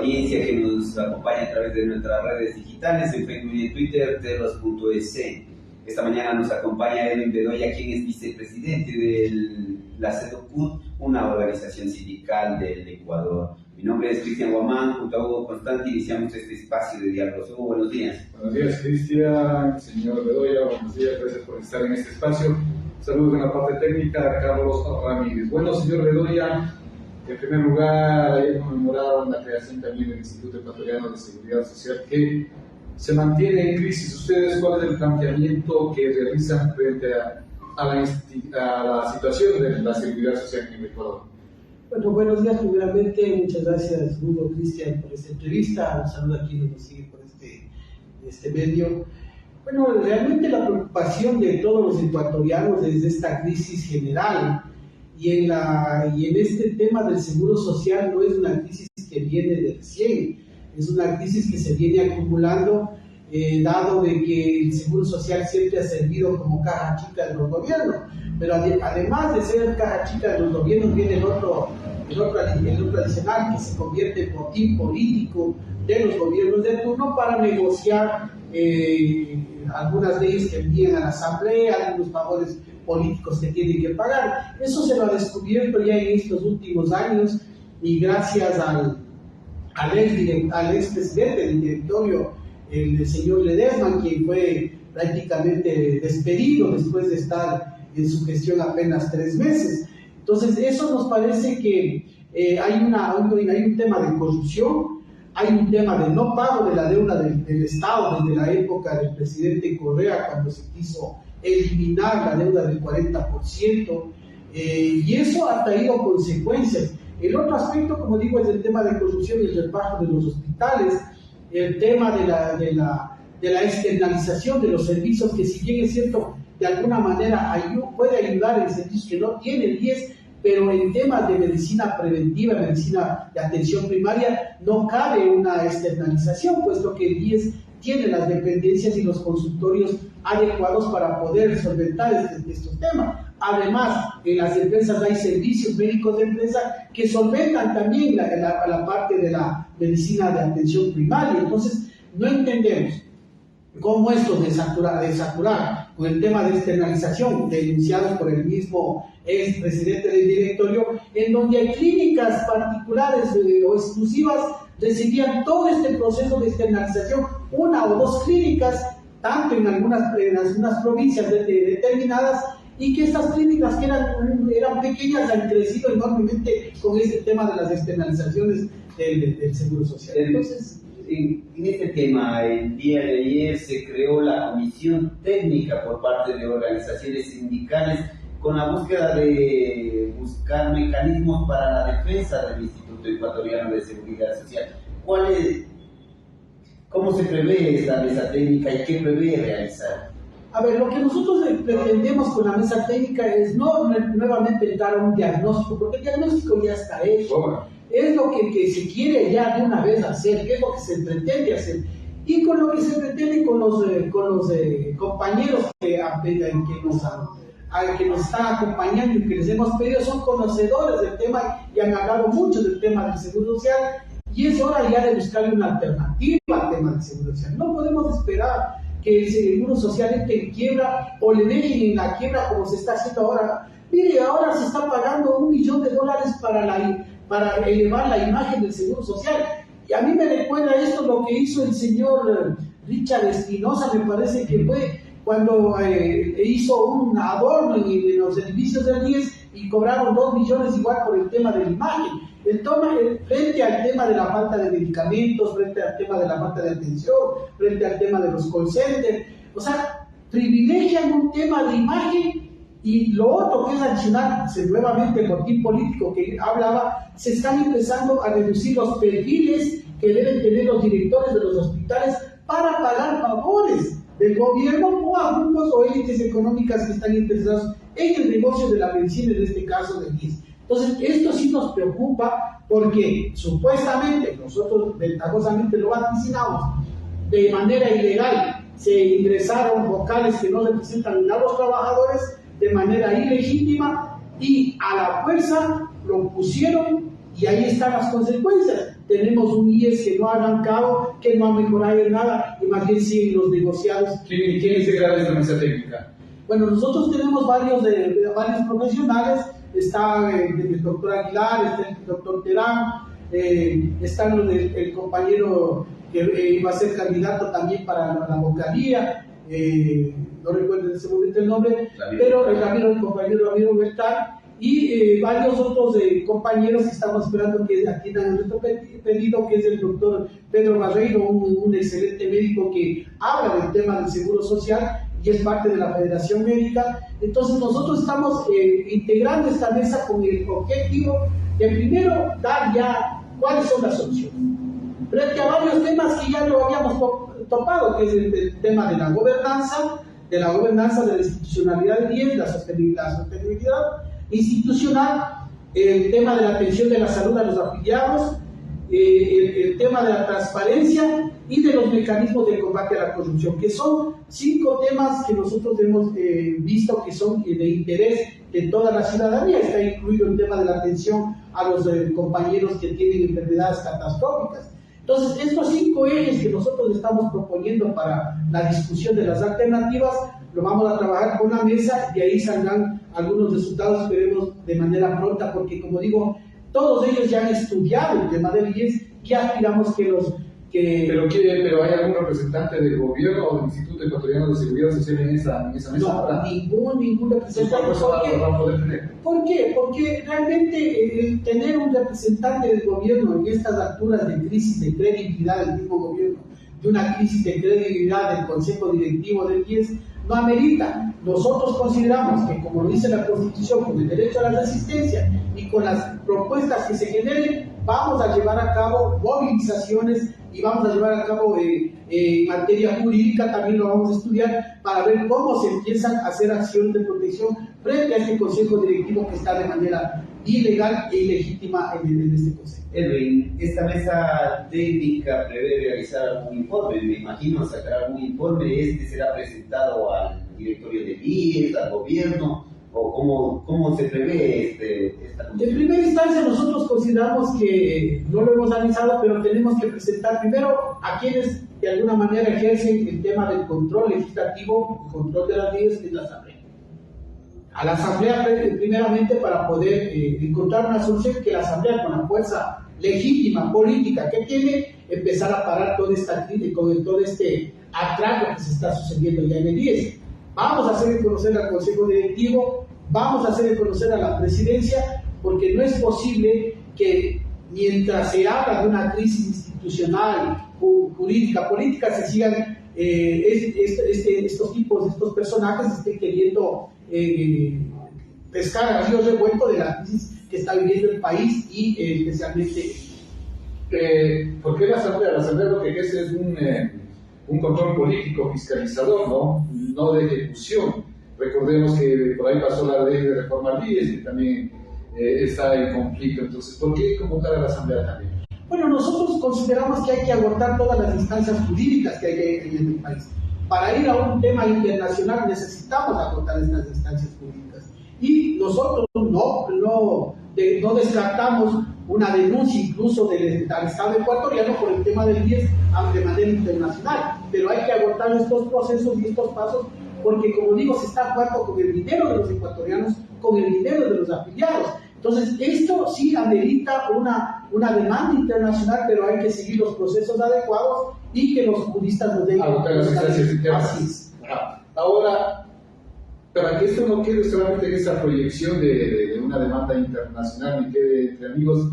audiencia que nos acompaña a través de nuestras redes digitales, en Facebook y en Twitter, terros.es. Esta mañana nos acompaña Edwin Bedoya, quien es vicepresidente de la CEDOCUT, una organización sindical del Ecuador. Mi nombre es Cristian Guamán, junto a Hugo Constante iniciamos este espacio de diálogos. Hugo, buenos días. Buenos días, Cristian, señor Bedoya, buenos días, gracias por estar en este espacio. Saludos en la parte técnica a Carlos Ramírez. Bueno, señor Bedoya, en primer lugar, ayer conmemoraron la creación también del Instituto Ecuatoriano de Seguridad Social, que se mantiene en crisis. ¿Ustedes cuál es el planteamiento que realizan frente a la situación de la seguridad social en el Ecuador? Bueno, buenos días, primeramente, muchas gracias Hugo, Cristian, por esta entrevista. Un saludo a quienes nos siguen por este medio. Bueno, realmente la preocupación de todos los ecuatorianos es de esta crisis general, y en este tema del seguro social no es una crisis que viene de recién, es una crisis que se viene acumulando, dado de que el seguro social siempre ha servido como caja chica de los gobiernos, pero además de ser caja chica de los gobiernos viene el otro adicional, que se convierte en botín político de los gobiernos de turno para negociar algunas leyes que envían a la asamblea, algunos favores políticos que tienen que pagar. Eso se lo ha descubierto ya en estos últimos años, y gracias al expresidente del directorio, el señor Ledesma, quien fue prácticamente despedido después de estar en su gestión apenas 3 meses. Entonces, eso nos parece que hay un tema de corrupción, hay un tema de no pago de la deuda del Estado desde la época del presidente Correa, cuando se quiso eliminar la deuda del 40%, y eso ha traído consecuencias. El otro aspecto, como digo, es el tema de corrupción y el reparto de los hospitales, el tema de la externalización de los servicios, que si bien es cierto, de alguna manera puede ayudar en servicios que no tiene el IES, pero en temas de medicina preventiva, medicina de atención primaria, no cabe una externalización, puesto que el IES tiene las dependencias y los consultorios adecuados para poder solventar estos temas. Además, en las empresas hay servicios médicos de empresa que solventan también la parte de la medicina de atención primaria. Entonces, no entendemos cómo esto de saturar con el tema de externalización denunciados por el mismo expresidente del directorio, en donde hay clínicas particulares o exclusivas recibían todo este proceso de externalización, 1 o 2 clínicas, tanto en algunas provincias determinadas, y que estas clínicas que eran pequeñas han crecido enormemente con este tema de las externalizaciones del seguro social. Entonces, en este tema, el día de ayer se creó la comisión técnica por parte de organizaciones sindicales con la búsqueda de buscar mecanismos para la defensa del Instituto Ecuatoriano de Seguridad Social. ¿Cómo se prevé esta mesa técnica y qué prevé realizar? A ver, lo que nosotros pretendemos con la mesa técnica es no nuevamente dar un diagnóstico, porque el diagnóstico ya está hecho. Es lo que se quiere ya de una vez hacer, que es lo que se pretende hacer. Y con lo que se pretende con los compañeros que nos están acompañando y que les hemos pedido, son conocedores del tema y han hablado mucho del tema del seguro social, y es hora ya de buscarle una alternativa al tema del seguro social. No podemos esperar que el seguro social esté en quiebra o le dejen en la quiebra como se está haciendo ahora. Mire, ahora se está pagando $1 millón para elevar la imagen del seguro social. Y a mí me recuerda esto lo que hizo el señor Richard Espinosa, me parece que fue cuando hizo un adorno en los servicios del IES y cobraron 2 millones igual por el tema de la imagen. Frente al tema de la falta de medicamentos, frente al tema de la falta de atención, frente al tema de los call centers, o sea, privilegian un tema de imagen, y lo otro que es adicional, nuevamente el botín político que hablaba, se están empezando a reducir los perfiles que deben tener los directores de los hospitales para pagar favores del gobierno o a grupos o élites económicas que están interesados en el negocio de la medicina, en este caso del IES. Entonces, esto sí nos preocupa, porque supuestamente, nosotros ventajosamente lo vaticinamos, de manera ilegal se ingresaron vocales que no representan a los trabajadores de manera ilegítima, y a la fuerza lo pusieron y ahí están las consecuencias. Tenemos un IES que no ha arrancado, que no ha mejorado en nada, y más bien siguen los negociados. ¿Quién integra esta mesa técnica? Bueno, nosotros tenemos varios profesionales, está el doctor Aguilar, está el doctor Terán, está el compañero que va a ser candidato también para la vocalía, no recuerdo en ese momento el nombre, pero el compañero Ramiro Bertal, y varios otros compañeros que estamos esperando que atiendan nuestro pedido, que es el doctor Pedro Barreiro, un excelente médico que habla del tema del seguro social y es parte de la Federación Médica. Entonces nosotros estamos integrando esta mesa con el objetivo de primero dar ya cuáles son las soluciones frente a varios temas que ya lo habíamos topado, que es el tema de la gobernanza, de la institucionalidad del IES, la sostenibilidad institucional, el tema de la atención de la salud a los afiliados, el tema de la transparencia y de los mecanismos de combate a la corrupción, que son 5 temas que nosotros hemos visto que son de interés de toda la ciudadanía. Está incluido el tema de la atención a los compañeros que tienen enfermedades catastróficas. Entonces, estos 5 ejes que nosotros estamos proponiendo para la discusión de las alternativas, lo vamos a trabajar con la mesa y ahí saldrán algunos resultados, esperemos de manera pronta, porque como digo, todos ellos ya han estudiado el tema del IES y aspiramos que los... Pero ¿hay algún representante del gobierno o del Instituto Ecuatoriano de Seguridad Social en esa mesa? No, ningún representante. ¿Por qué? Porque realmente tener un representante del gobierno en estas alturas de crisis de credibilidad del mismo gobierno, de una crisis de credibilidad del Consejo Directivo del IES, no amerita. Nosotros consideramos que, como lo dice la Constitución, con el derecho a la resistencia y con las propuestas que se generen, vamos a llevar a cabo movilizaciones y vamos a llevar a cabo en materia jurídica, también lo vamos a estudiar para ver cómo se empiezan a hacer acciones de protección frente a este Consejo Directivo que está de manera ilegal e ilegítima en este Consejo. Edwin, esta mesa técnica prevé realizar algún informe, me imagino sacar algún informe, será presentado al directorio del IES, al gobierno, o cómo se prevé esta comisión. En primera instancia nosotros consideramos que no lo hemos analizado, pero tenemos que presentar primero a quienes de alguna manera ejercen el tema del control legislativo, el control de las leyes, que es la Asamblea. A la Asamblea primeramente para poder encontrar una solución que la Asamblea, con la fuerza legítima política que tiene, empezar a parar toda esta crisis, con todo este atraco que se está sucediendo ya en el IES. Vamos a hacer conocer al Consejo Directivo, vamos a hacer conocer a la Presidencia, porque no es posible que mientras se habla de una crisis institucional, jurídica, política, se sigan estos personajes estén queriendo pescar a río revuelto de la crisis que está viviendo el país y especialmente... ¿Por qué la Asamblea? La Asamblea lo que ejerce es un control político fiscalizador, no de ejecución. Recordemos que por ahí pasó la ley de reforma al IES, que también está en conflicto. Entonces, ¿por qué convocar a la Asamblea también? Bueno, nosotros consideramos que hay que agotar todas las instancias jurídicas que hay en el país. Para ir a un tema internacional necesitamos agotar estas instancias jurídicas. Y nosotros no descartamos una denuncia incluso del Estado ecuatoriano por el tema del IES de manera internacional, pero hay que agotar estos procesos y estos pasos porque, como digo, se está jugando con el dinero de los ecuatorianos, con el dinero de los afiliados. Entonces, esto sí amerita una demanda internacional, pero hay que seguir los procesos adecuados y que los juristas nos den agotar las instancias internas. Ahora, para que esto no quede solamente en esa proyección de una demanda internacional y quede entre amigos,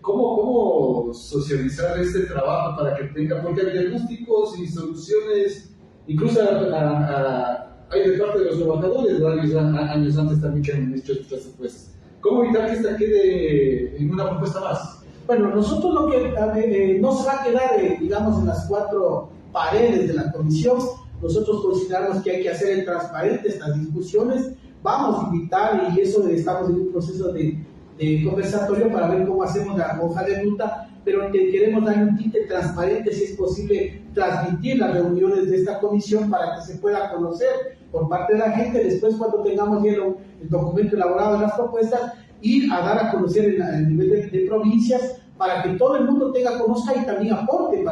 ¿cómo socializar este trabajo para que tenga, porque hay diagnósticos y soluciones, incluso hay de parte de los trabajadores años antes también que han hecho estas propuestas? ¿Cómo evitar que esta quede en una propuesta más? Bueno, nosotros lo que no se va a quedar, digamos, en las 4 paredes de la comisión. Nosotros consideramos que hay que hacer transparente estas discusiones. Vamos a invitar, y eso estamos en un proceso de conversatorio para ver cómo hacemos la hoja de ruta, pero que queremos dar un tinte transparente, si es posible, transmitir las reuniones de esta comisión para que se pueda conocer por parte de la gente. Después, cuando tengamos ya el documento elaborado de las propuestas, ir a dar a conocer en el nivel de provincias para que todo el mundo conozca y también aporte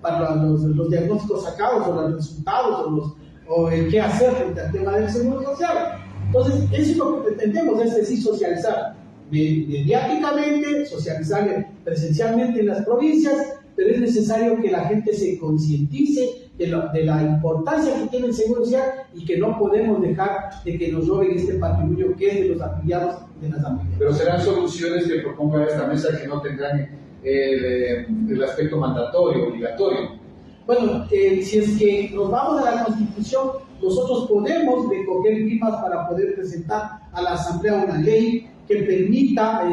para los diagnósticos sacados o los resultados o el qué hacer frente al tema del seguro social. Entonces, eso es lo que pretendemos, es decir, socializar mediáticamente, socializar presencialmente en las provincias, pero es necesario que la gente se concientice de la importancia que tiene el seguro social y que no podemos dejar de que nos roben este patrimonio que es de los afiliados de las afiliadas. Pero serán soluciones que proponga esta mesa que no tendrán el aspecto mandatorio, obligatorio. Bueno, si es que nos vamos a la Constitución, nosotros podemos recoger firmas para poder presentar a la Asamblea una ley que permita,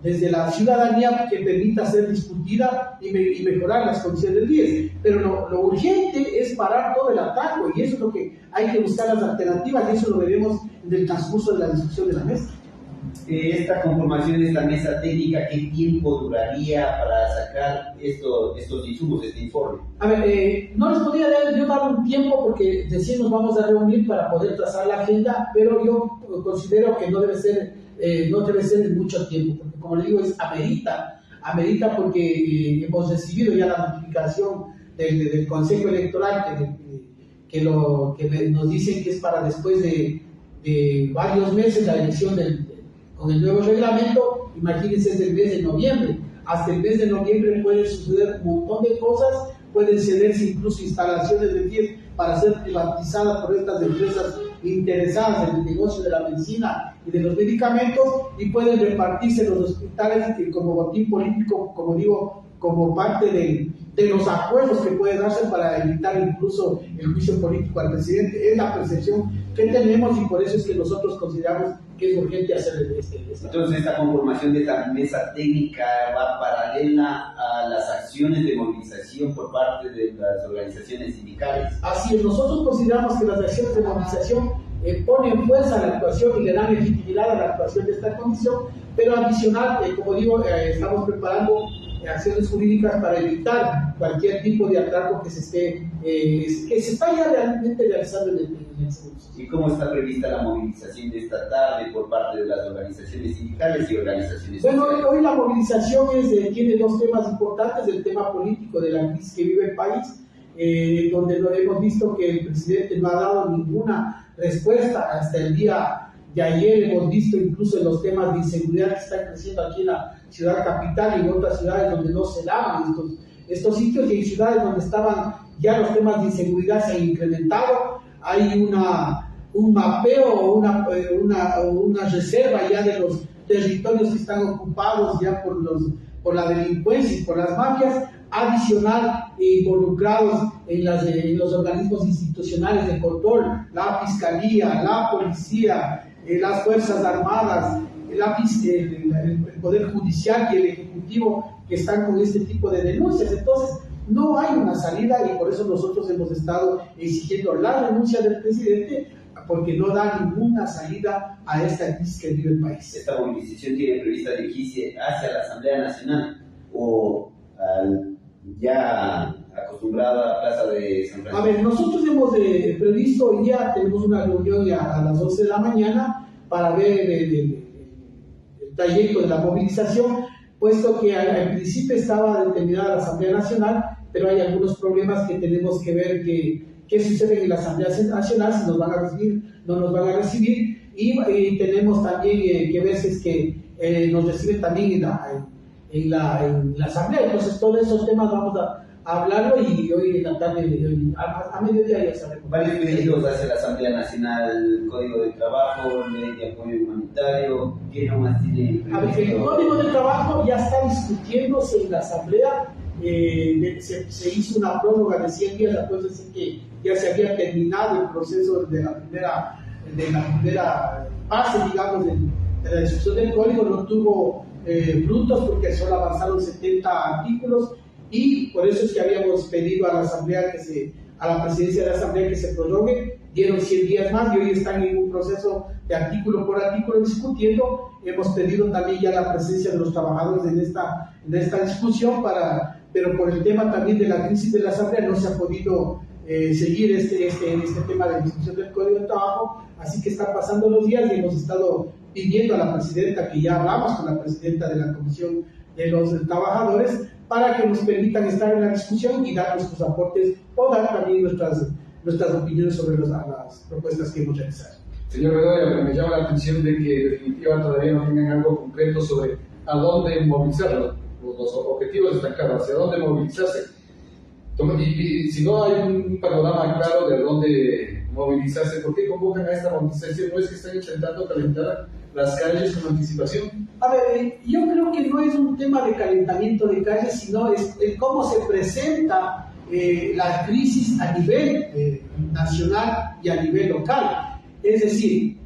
desde la ciudadanía, que permita ser discutida y mejorar las condiciones del día. Pero lo urgente es parar todo el ataque, y eso es lo que hay que buscar las alternativas, y eso lo veremos en el transcurso de la discusión de la mesa. Esta conformación de esta mesa técnica, ¿qué tiempo duraría para sacar estos insumos, este informe? A ver, no les podría yo dar un tiempo porque recién nos vamos a reunir para poder trazar la agenda, pero yo considero que no debe ser en mucho tiempo, porque como le digo, amerita porque hemos recibido ya la notificación del Consejo Electoral que nos dicen que es para después de varios meses la elección con el nuevo reglamento. Imagínense, desde el mes de noviembre. Hasta el mes de noviembre pueden suceder un montón de cosas, pueden cederse incluso instalaciones de TIES para ser privatizadas por estas empresas interesadas en el negocio de la medicina y de los medicamentos, y pueden repartirse en los hospitales como botín político, como digo, como parte de los acuerdos que puede darse para evitar incluso el juicio político al presidente. Es la percepción que tenemos y por eso es que nosotros consideramos que es urgente hacer Entonces, esta conformación de esta mesa técnica va paralela a las acciones de movilización por parte de las organizaciones sindicales. Así es, nosotros consideramos que las acciones de movilización ponen fuerza a la actuación y le dan legitimidad a la actuación de esta comisión, pero adicional, como digo, estamos preparando acciones jurídicas para evitar cualquier tipo de atraco que se está ya realmente realizando en el seguro. ¿Y cómo está prevista la movilización de esta tarde por parte de las organizaciones sindicales y organizaciones sociales? Bueno, hoy la movilización tiene dos temas importantes: el tema político de la crisis que vive el país, donde no hemos visto que el presidente no ha dado ninguna respuesta hasta el día de ayer. Hemos visto incluso en los temas de inseguridad que están creciendo aquí en la ciudad capital y en otras ciudades donde no se daban estos sitios, y en ciudades donde estaban ya los temas de inseguridad se han incrementado. Hay un mapeo o una reserva ya de los territorios que están ocupados ya por la delincuencia y por las mafias, adicional involucrados en los organismos institucionales de control, la Fiscalía, la Policía, las Fuerzas Armadas, el Poder Judicial y el Ejecutivo, que están con este tipo de denuncias. Entonces, no hay una salida, y por eso nosotros hemos estado exigiendo la renuncia del presidente, porque no da ninguna salida a esta crisis que vive el país. ¿Esta movilización tiene prevista dirigirse hacia la Asamblea Nacional o ya acostumbrada Plaza de San Francisco? A ver, nosotros hemos previsto hoy día, tenemos una reunión ya a las 11 de la mañana para ver el trayecto de la movilización, puesto que al principio estaba determinada la Asamblea Nacional, pero hay algunos problemas que tenemos que ver qué sucede en la Asamblea Nacional, si nos van a recibir, no nos van a recibir, y tenemos también que ver si es que nos reciben también en la Asamblea. Entonces, todos esos temas vamos a hablarlo, y hoy en la tarde, a mediodía ya sabemos. Varios pedidos hacia la Asamblea Nacional: Código de Trabajo, Ley de Apoyo Humanitario. ¿Qué nomás tiene? A ver, el Código de Trabajo ya está discutiéndose en la Asamblea. Se hizo una prórroga de 100 días, entonces que ya se había terminado el proceso de la primera fase, digamos, de la discusión del código. No tuvo frutos porque solo avanzaron 70 artículos, y por eso es que habíamos pedido a la Asamblea a la presidencia de la Asamblea que se prorrogue. Dieron 100 días más y hoy están en un proceso de artículo por artículo discutiendo. Hemos pedido también ya la presencia de los trabajadores en esta discusión, pero por el tema también de la crisis de la Asamblea no se ha podido seguir este tema de discusión del Código de Trabajo, así que están pasando los días y hemos estado pidiendo a la presidenta, que ya hablamos con la presidenta de la Comisión de los Trabajadores, para que nos permitan estar en la discusión y dar nuestros aportes o dar también nuestras opiniones sobre las propuestas que hemos realizado. Señor Bedoya, me llama la atención de que en definitiva todavía no tengan algo concreto sobre a dónde movilizarlo. Los objetivos están claros, hacia dónde movilizarse. Y si no hay un panorama claro de dónde movilizarse, ¿por qué convocan a esta movilización? ¿No es que están intentando calentar las calles con anticipación? A ver, yo creo que no es un tema de calentamiento de calles, sino es cómo se presenta la crisis a nivel nacional y a nivel local. Es decir,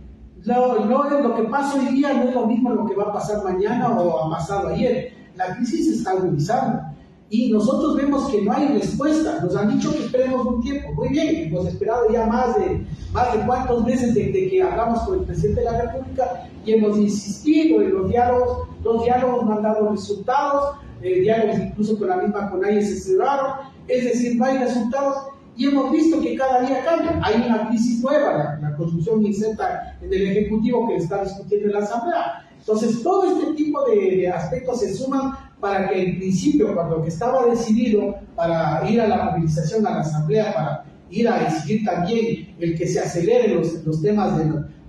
lo que pasa hoy día no es lo mismo lo que va a pasar mañana o ha pasado ayer. La crisis se está agudizando y nosotros vemos que no hay respuesta. Nos han dicho que esperemos un tiempo. Muy bien, hemos esperado ya más de cuántos meses desde que hablamos con el presidente de la República y hemos insistido en los diálogos. Los diálogos no han dado resultados, diálogos incluso con la misma CONAIE se cerraron. Es decir, no hay resultados. Y hemos visto que cada día cambia. Hay una crisis nueva, la construcción incierta en el Ejecutivo que está discutiendo en la Asamblea. Entonces, todo este tipo de aspectos se suman para que en principio, cuando que estaba decidido para ir a la movilización a la Asamblea, para ir a exigir también el que se aceleren los temas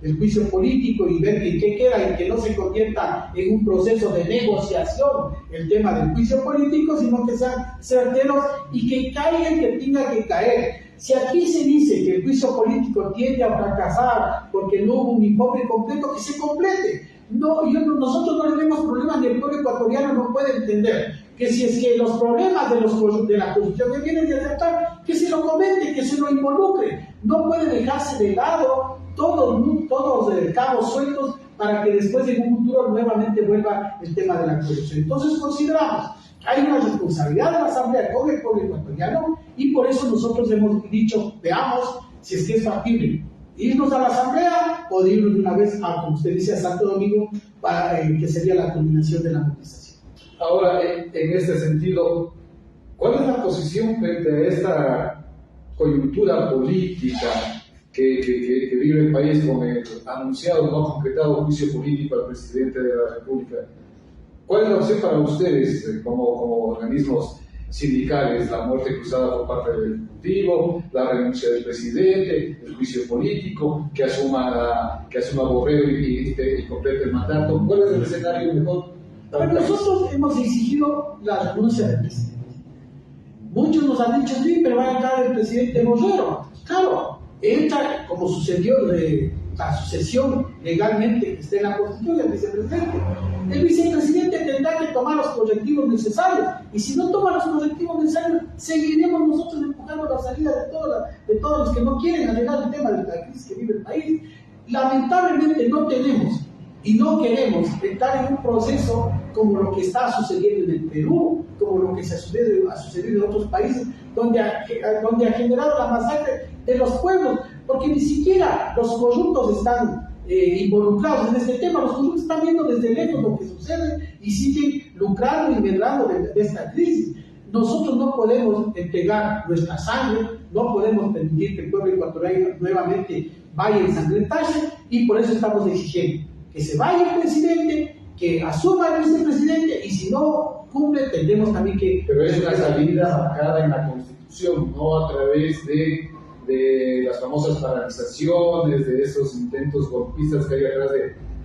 del juicio político y ver qué queda y que no se convierta en un proceso de negociación el tema del juicio político, sino que sean certeros y que caiga el que tenga que caer. Si aquí se dice que el juicio político tiende a fracasar porque no hubo un informe completo, que se complete. Nosotros no le vemos problemas ni el pueblo ecuatoriano no puede entender que si es que los problemas de la Constitución que vienen de aceptar, que se lo comente, que se lo involucre. No puede dejarse de lado todos cabos sueltos para que después en un futuro nuevamente vuelva el tema de la corrupción. Entonces consideramos que hay una responsabilidad de la Asamblea con el pueblo ecuatoriano y por eso nosotros hemos dicho, veamos si es que es factible irnos a la Asamblea o de irnos de una vez a, como usted dice, a Santo Domingo, para que sería la culminación de la movilización. Ahora, en este sentido, ¿cuál es la posición frente a esta coyuntura política que vive el país con el anunciado, no concretado juicio político al presidente de la República? ¿Cuál es la opción para ustedes como organismos sindicales? La muerte cruzada por parte del Ejecutivo, la renuncia del presidente, el juicio político, que asuma Borrero y complete el mandato. ¿Cuál es el escenario mejor? Pero nosotros hemos exigido la renuncia del presidente. Muchos nos han dicho, sí, pero va a entrar el presidente Borrero. Claro, entra como sucedió de la sucesión legalmente que está en la Constitución del vicepresidente. El vicepresidente tendrá que tomar los correctivos necesarios y si no toma los correctivos necesarios, seguiremos nosotros empujando la salida de todos los que no quieren arreglar el tema de la crisis que vive el país. Lamentablemente no tenemos y no queremos entrar en un proceso como lo que está sucediendo en el Perú, como lo que ha sucedido en otros países, donde ha generado la masacre de los pueblos, porque ni siquiera los corruptos están involucrados en este tema. Los corruptos están viendo desde lejos lo que sucede y siguen lucrando y medrando de esta crisis. Nosotros no podemos entregar nuestra sangre, no podemos permitir que el pueblo ecuatoriano nuevamente vaya a ensangrentarse y por eso estamos exigiendo que se vaya el presidente, que asuma el vicepresidente y si no cumple tendremos también que... Pero es una salida marcada en la Constitución, no a través de las famosas paralizaciones, de esos intentos golpistas que hay atrás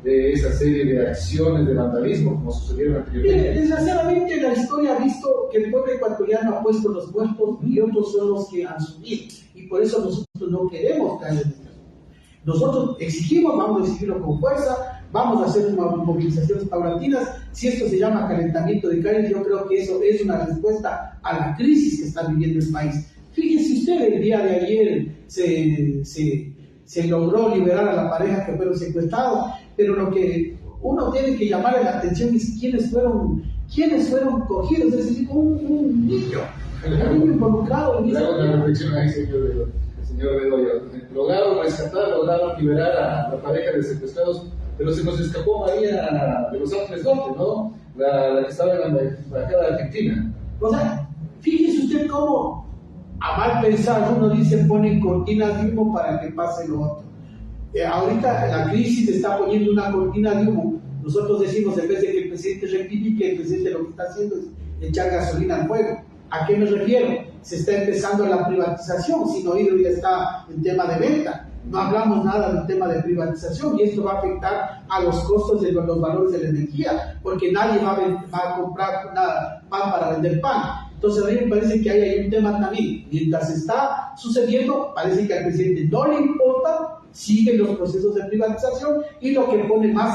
de esa serie de acciones de vandalismo, como sucedieron anteriormente. Desgraciadamente la historia ha visto que el pueblo ecuatoriano ha puesto los muertos y otros son los que han subido, y por eso nosotros no queremos caer en esto. Nosotros exigimos, vamos a exigirlo con fuerza, vamos a hacer movilizaciones paulatinas. Si esto se llama calentamiento de calles, yo creo que eso es una respuesta a la crisis que está viviendo el país. Fíjese usted, el día de ayer se logró liberar a la pareja que fueron secuestrados, pero lo que uno tiene que llamarle la atención es quiénes fueron cogidos, es decir, un niño involucrado en eso. Una reflexión ahí, señor Bedoya. Lograron rescatar, lograron liberar a la pareja de secuestrados, pero se nos escapó María de los Ángeles Norte, ¿no? La que estaba en la embajada de Argentina. O sea, fíjese usted cómo, a mal pensar, uno dice ponen cortinas de humo para que pase lo otro. Ahorita la crisis está poniendo una cortina de humo. Nosotros decimos, en vez de que el presidente rectifique, el presidente lo que está haciendo es echar gasolina al fuego. ¿A qué me refiero? Se está empezando la privatización, sin oído ya está el tema de venta. No hablamos nada del tema de privatización y esto va a afectar a los costos de los valores de la energía, porque nadie va a comprar pan para vender pan. Entonces a mí me parece que hay ahí un tema también. Mientras está sucediendo, parece que al presidente no le importa, siguen los procesos de privatización y lo que pone más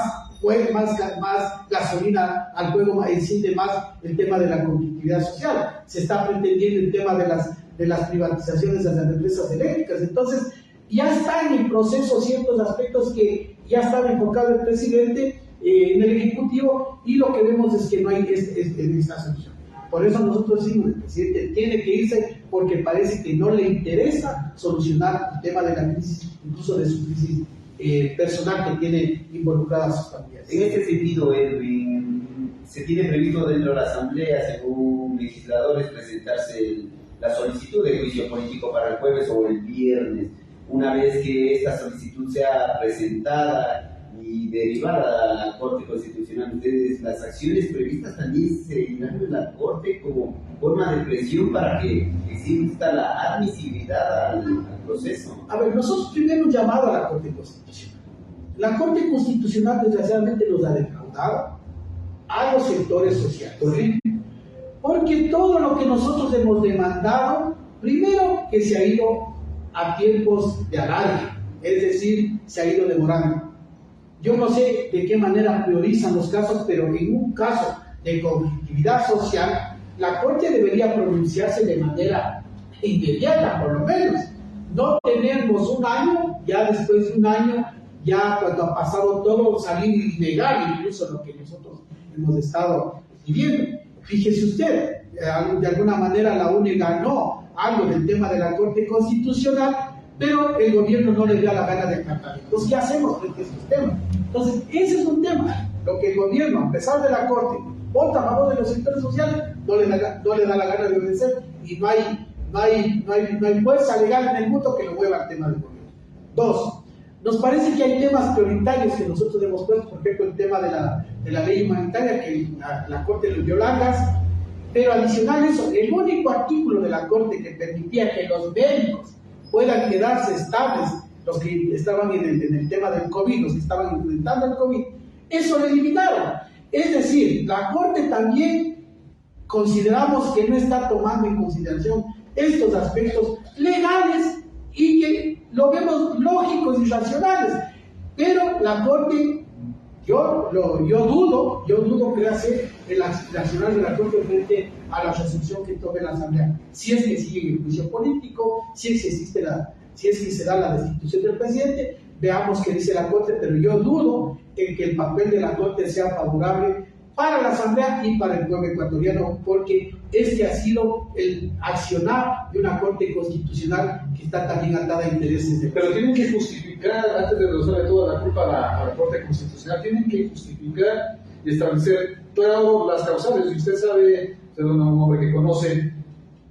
gasolina al fuego, enciende más el tema de la conflictividad social. Se está pretendiendo el tema de las privatizaciones de las empresas eléctricas. Entonces, ya está en el proceso ciertos aspectos que ya estaba enfocado el presidente en el Ejecutivo, y lo que vemos es que no hay esta solución. Por eso nosotros decimos, el presidente tiene que irse porque parece que no le interesa solucionar el tema de la crisis, incluso de su crisis personal que tiene involucradas a sus familias. En este sentido, Edwin, se tiene previsto dentro de la Asamblea, según legisladores, presentarse la solicitud de juicio político para el jueves o el viernes. Una vez que esta solicitud sea presentada y derivada a la Corte Constitucional, ustedes, las acciones previstas también se irán en la Corte como forma de presión para que exista la admisibilidad al proceso. A ver, nosotros primero hemos llamado a la Corte Constitucional. La Corte Constitucional desgraciadamente nos ha defraudado a los sectores sociales. ¿Por qué? Porque todo lo que nosotros hemos demandado, primero que se ha ido a tiempos de alargue, es decir, se ha ido demorando. Yo no sé de qué manera priorizan los casos, pero en un caso de conflictividad social, la Corte debería pronunciarse de manera inmediata, por lo menos. No tenemos un año, ya después de un año, ya cuando ha pasado todo, salir ilegal, incluso lo que nosotros hemos estado viviendo. Fíjese usted, de alguna manera la UNE ganó algo del tema de la Corte Constitucional, pero el gobierno no le da la gana de tratar. Entonces, ¿qué hacemos frente a estos temas? Entonces, ese es un tema. Lo que el gobierno, a pesar de la Corte, vota a favor de los sectores sociales, no le da la gana de obedecer, y no hay fuerza legal en el mundo que lo mueva al tema del gobierno. Dos, nos parece que hay temas prioritarios que nosotros hemos puesto, por ejemplo, el tema de la ley humanitaria, que la Corte lo dio largas, pero adicional a eso, el único artículo de la Corte que permitía que los médicos puedan quedarse estables, los que estaban en el tema del COVID, los que estaban enfrentando el COVID, eso lo eliminaron. Es decir, la Corte también consideramos que no está tomando en consideración estos aspectos legales y que lo vemos lógicos y racionales, pero la Corte, yo dudo que hace el accionar de la Corte frente a la resolución que tome la Asamblea. Si es que sigue el juicio político, si es que se da la destitución del presidente, veamos qué dice la Corte, pero yo dudo en que el papel de la Corte sea favorable para la Asamblea y para el pueblo ecuatoriano, porque este ha sido el accionar de una Corte Constitucional que está también atada a intereses de... Pero tienen que justificar, antes de resolver toda la culpa a la Corte Constitucional, tienen que justificar y establecer claro las causales. Y usted sabe, usted es un hombre que conoce,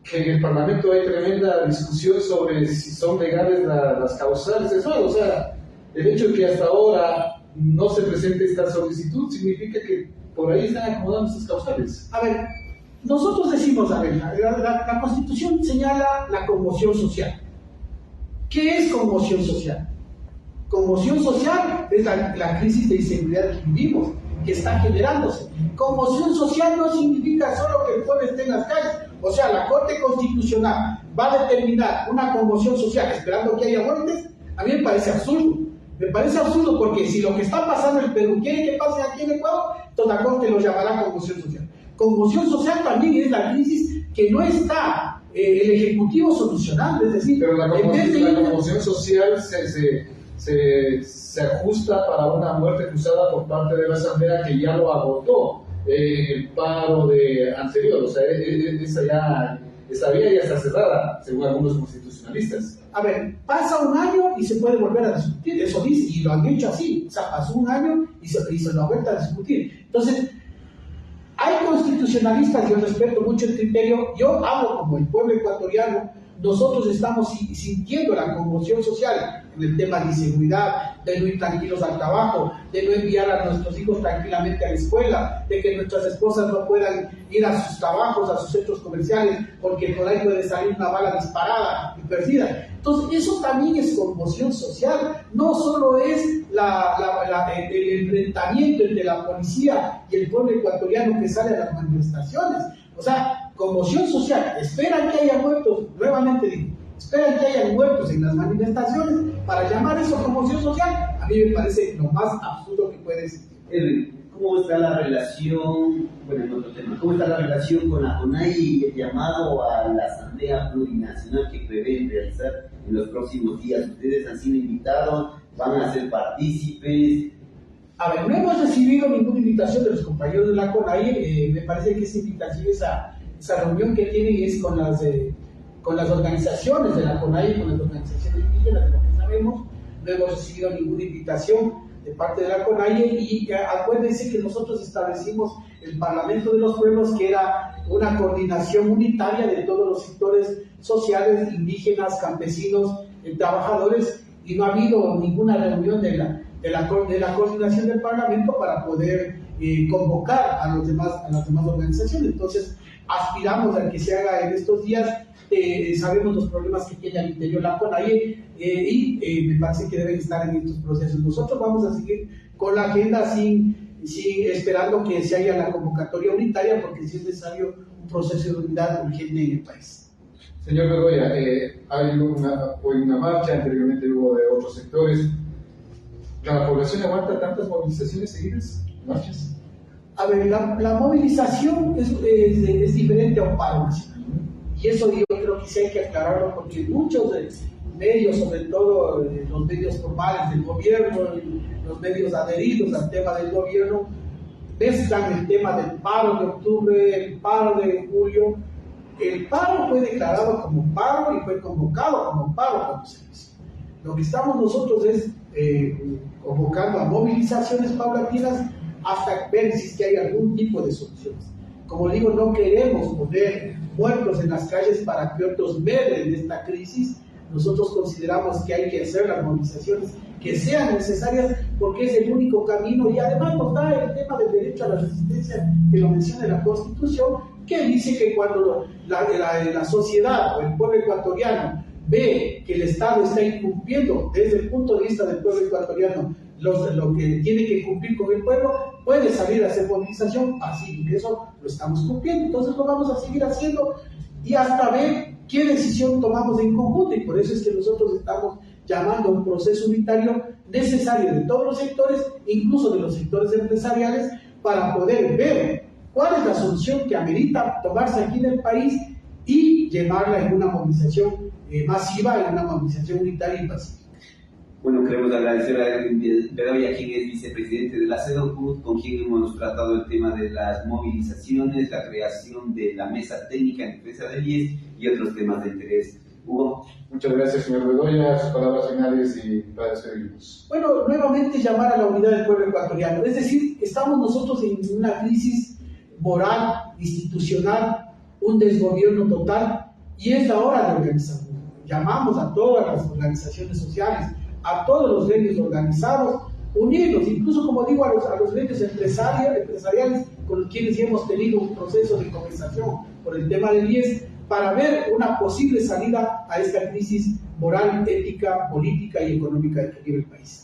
que en el Parlamento hay tremenda discusión sobre si son legales las causales. Eso, o sea, el hecho de que hasta ahora no se presente esta solicitud significa que por ahí están acomodando estas causales. A ver, nosotros decimos, a ver, la Constitución señala la conmoción social. ¿Qué es conmoción social? Conmoción social es la crisis de inseguridad que vivimos, que está generándose. Conmoción social no significa solo que el pueblo esté en las calles. O sea, la Corte Constitucional va a determinar una conmoción social esperando que haya muertes. A mí me parece absurdo. Me parece absurdo porque si lo que está pasando en el Perú quiere que pase aquí en Ecuador, entonces la Corte lo llamará conmoción social. Conmoción social también es la crisis que no está el Ejecutivo solucionando. Es decir, pero la conmoción social se ajusta para una muerte cruzada por parte de la Asamblea que ya lo agotó el paro anterior. O sea, esa vía ya está cerrada, según algunos constitucionalistas. A ver, pasa un año y se puede volver a discutir, eso dice, y lo han hecho así. O sea, pasó un año y se lo ha vuelto a discutir. Entonces, hay constitucionalistas, yo respeto mucho el criterio, yo hablo como el pueblo ecuatoriano, nosotros estamos sintiendo la conmoción social en el tema de inseguridad, de no ir tranquilos al trabajo, de no enviar a nuestros hijos tranquilamente a la escuela, de que nuestras esposas no puedan ir a sus trabajos, a sus centros comerciales, porque por ahí puede salir una bala disparada y perdida. Entonces, eso también es conmoción social, no solo es el enfrentamiento entre la policía y el pueblo ecuatoriano que sale a las manifestaciones. O sea, conmoción social, esperan que haya muertos, nuevamente digo, esperan que haya muertos en las manifestaciones para llamar eso conmoción social. A mí me parece lo más absurdo que puede existir. Edwin, ¿cómo está la relación, bueno, en otro tema, cómo está la relación con la CONAIE y el llamado a la Asamblea Plurinacional que prevén realizar en los próximos días? ¿Ustedes han sido invitados? ¿Van a ser partícipes? A ver, no hemos recibido ninguna invitación de los compañeros de la CONAIE. Me parece que esa invitación, esa reunión que tienen es con las organizaciones de la CONAIE, con las organizaciones indígenas, de lo que sabemos. No hemos recibido ninguna invitación de parte de la CONAIE y acuérdense que nosotros establecimos el Parlamento de los Pueblos, que era una coordinación unitaria de todos los sectores sociales, indígenas, campesinos, trabajadores, y no ha habido ninguna reunión de la coordinación del Parlamento para poder convocar a las demás organizaciones. Entonces, aspiramos a que se haga en estos días. Sabemos los problemas que tiene al interior la CONAIE y me parece que deben estar en estos procesos. Nosotros vamos a seguir con la agenda esperando que se haga la convocatoria unitaria, porque sí es necesario un proceso de unidad urgente en el país. Señor Bedoya, hay hoy una marcha, anteriormente hubo de otros sectores. ¿La población aguanta tantas movilizaciones seguidas, marchas? A ver, la movilización es diferente a un paro nacional. Y eso yo creo que sí hay que aclararlo, porque muchos medios, sobre todo los medios formales del gobierno, los medios adheridos al tema del gobierno, mezclan el tema del paro de octubre, el paro de julio. El paro fue declarado como paro y fue convocado como paro cuando se hizo. Lo que estamos nosotros es convocando a movilizaciones paulatinas hasta ver si es que hay algún tipo de soluciones. Como digo, no queremos poner muertos en las calles para que otros medren de esta crisis. Nosotros consideramos que hay que hacer las movilizaciones que sean necesarias, porque es el único camino, y además nos da el tema del derecho a la resistencia que lo menciona la Constitución, que dice que cuando la sociedad o el pueblo ecuatoriano ve que el Estado está incumpliendo desde el punto de vista del pueblo ecuatoriano lo que tiene que cumplir con el pueblo, puede salir a hacer movilización pacífica. Eso lo estamos cumpliendo, entonces lo vamos a seguir haciendo y hasta ver qué decisión tomamos en conjunto, y por eso es que nosotros estamos llamando a un proceso unitario necesario de todos los sectores, incluso de los sectores empresariales, para poder ver cuál es la solución que amerita tomarse aquí en el país y llevarla en una movilización masiva, en una movilización unitaria y pacífica. Bueno, queremos agradecer a Edwin Bedoya, quien es vicepresidente de la CEDOCUT, con quien hemos tratado el tema de las movilizaciones, la creación de la mesa técnica en defensa del IES y otros temas de interés. Hugo. Muchas gracias, señor Bedoya. Sus palabras finales y para despedirnos. Bueno, nuevamente llamar a la unidad del pueblo ecuatoriano. Es decir, estamos nosotros en una crisis moral, institucional, un desgobierno total, y es la hora de organizarnos. Llamamos a todas las organizaciones sociales, a todos los gremios organizados, unirnos, incluso como digo, a los gremios empresariales con los quienes ya hemos tenido un proceso de conversación por el tema del IES, para ver una posible salida a esta crisis moral, ética, política y económica que vive el país.